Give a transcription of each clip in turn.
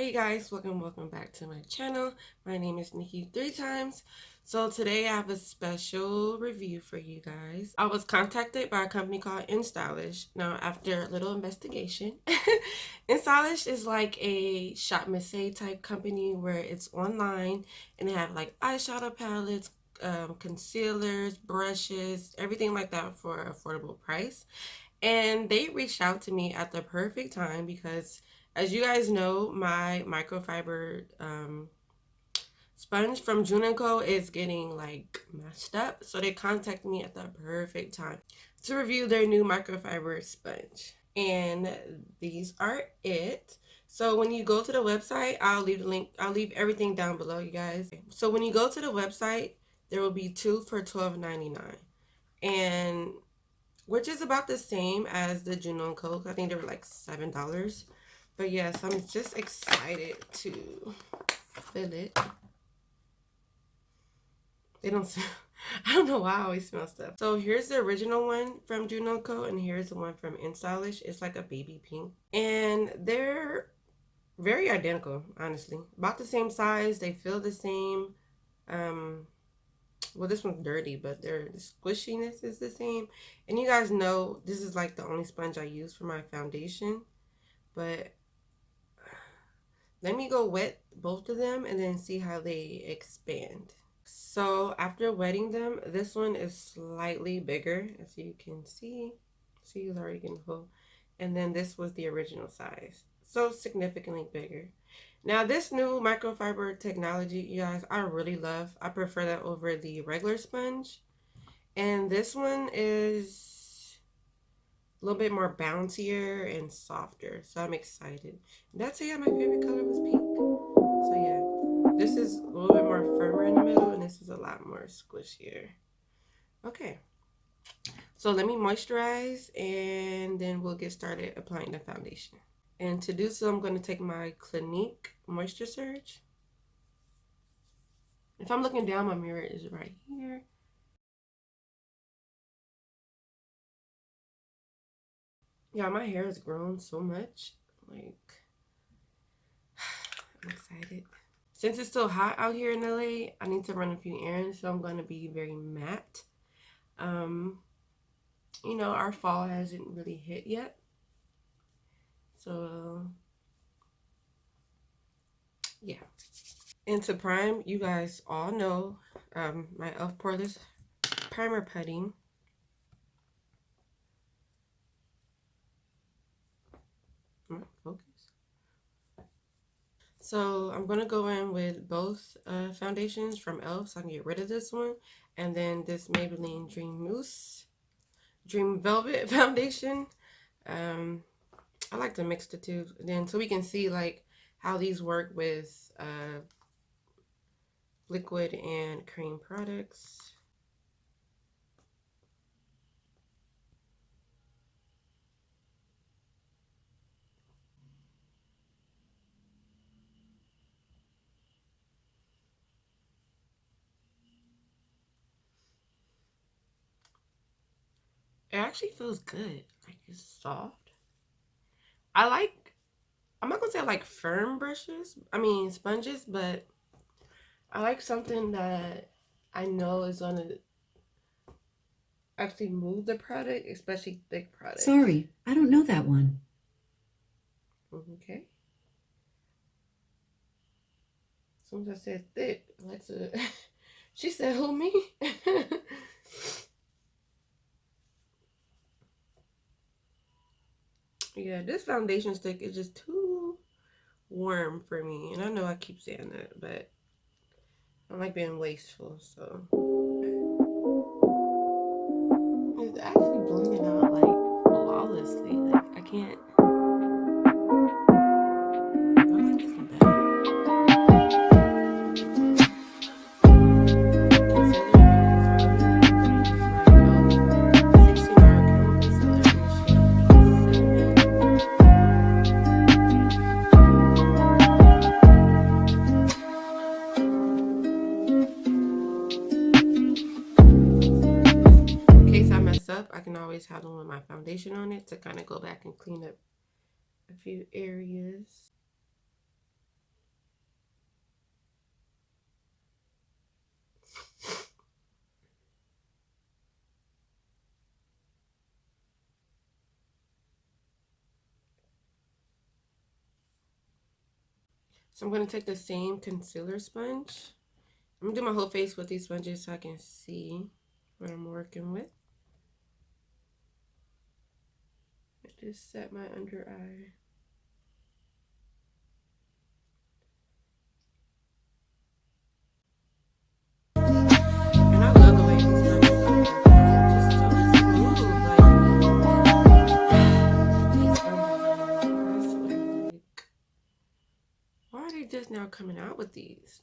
Hey guys, welcome back to my channel. My name is Nikki 3 times. So today I have a special review for you guys. I was contacted by a company called Instylish. Now after a little investigation, Instylish is like a shop Missy type company where it's online and they have like eyeshadow palettes, concealers, brushes, everything like that for an affordable price. And they reached out to me at the perfect time because, as you guys know, my microfiber sponge from Junico is getting like messed up. So they contacted me at the perfect time to review their new microfiber sponge. And these are it. So when you go to the website, I'll leave the link. I'll leave everything down below, you guys. So when you go to the website, there will be two for $12.99. And which is about the same as the Juno and Coke. I think they were like $7. But yes, I'm just excited to fill it. They don't smell, I don't know why I always smell stuff. So here's the original one from Juno and Coke, and here's the one from Instylish. It's like a baby pink. And they're very identical, honestly. About the same size. They feel the same. Well, this one's dirty, but the squishiness is the same. And you guys know this is like the only sponge I use for my foundation. But let me go wet both of them and then see how they expand. So after wetting them, this one is slightly bigger, as you can see. See, it's already getting full. And then this was the original size. So significantly bigger. Now this new microfiber technology, you guys, I really love. I prefer that over the regular sponge. And this one is a little bit more bouncier and softer. So I'm excited. Did I tell you my favorite color was pink? So yeah, this is a little bit more firmer in the middle and this is a lot more squishier. Okay. So let me moisturize and then we'll get started applying the foundation. And to do so, I'm going to take my Clinique Moisture Surge. If I'm looking down, my mirror is right here. Yeah, my hair has grown so much. Like, I'm excited. Since it's still hot out here in LA, I need to run a few errands, so I'm going to be very matte. You know, our fall hasn't really hit yet. So, yeah. And to prime, you guys all know my e.l.f. Poreless Primer Putting. Focus. So I'm going to go in with both foundations from e.l.f. so I can get rid of this one. And then this Maybelline Dream Velvet foundation. I like to mix the two then so we can see like how these work with liquid and cream products. It actually feels good. Like it's soft. I'm not gonna say I like firm sponges, but I like something that I know is gonna actually move the product, especially thick products. Sorry, I don't know that one. Okay. As soon as I said thick, Alexa, she said, who, me? Yeah, this foundation stick is just too warm for me. And I know I keep saying that, but I don't like being wasteful, so. It's actually blending out like flawlessly. Like I can't. I like this one better. Up, I can always have one with my foundation on it to kind of go back and clean up a few areas. So I'm going to take the same concealer sponge. I'm going to do my whole face with these sponges so I can see what I'm working with. I just set my under eye. And I love the way these sponges are working. They're just so smooth. These sponges are impressive. Why are they just now coming out with these?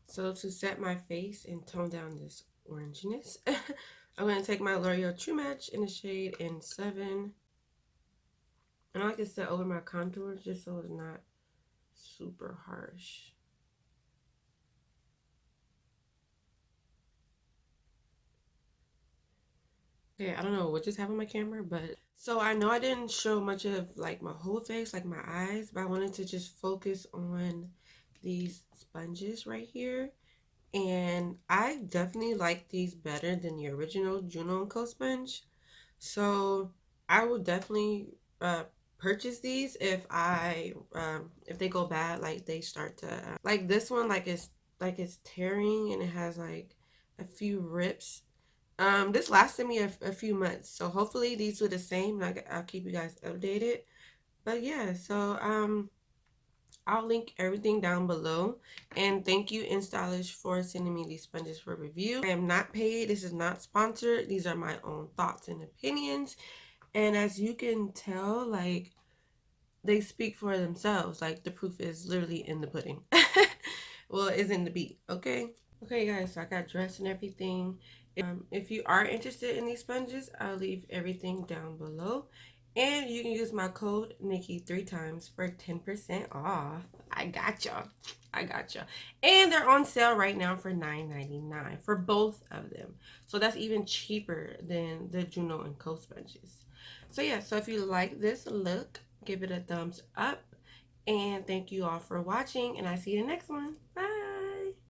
So to set my face and tone down this orangeness, I'm going to take my L'Oreal True Match in the shade N7. And I like to set over my contours just so it's not super harsh. Okay, I don't know what just happened on my camera, but so I know I didn't show much of like my whole face, like my eyes, but I wanted to just focus on these sponges right here. And I definitely like these better than the original Juno & Co sponge. So I will definitely purchase these if they go bad, like they start to like this one, like it's tearing and it has like a few rips. This lasted me a few months, so hopefully these are the same. I'll keep you guys updated. But yeah, so I'll link everything down below. And thank you, Instylish, for sending me these sponges for review. I am not paid. This is not sponsored. These are my own thoughts and opinions. And as you can tell, like, they speak for themselves. Like, the proof is literally in the pudding. Well, it's in the beat, okay? Okay, guys, so I got dressed and everything. If you are interested in these sponges, I'll leave everything down below. And you can use my code Nikki 3 times for 10% off. I gotcha. I gotcha. And they're on sale right now for $9.99 for both of them. So that's even cheaper than the Juno and Co sponges. So yeah, so if you like this look, give it a thumbs up. And thank you all for watching. And I see you in the next one. Bye.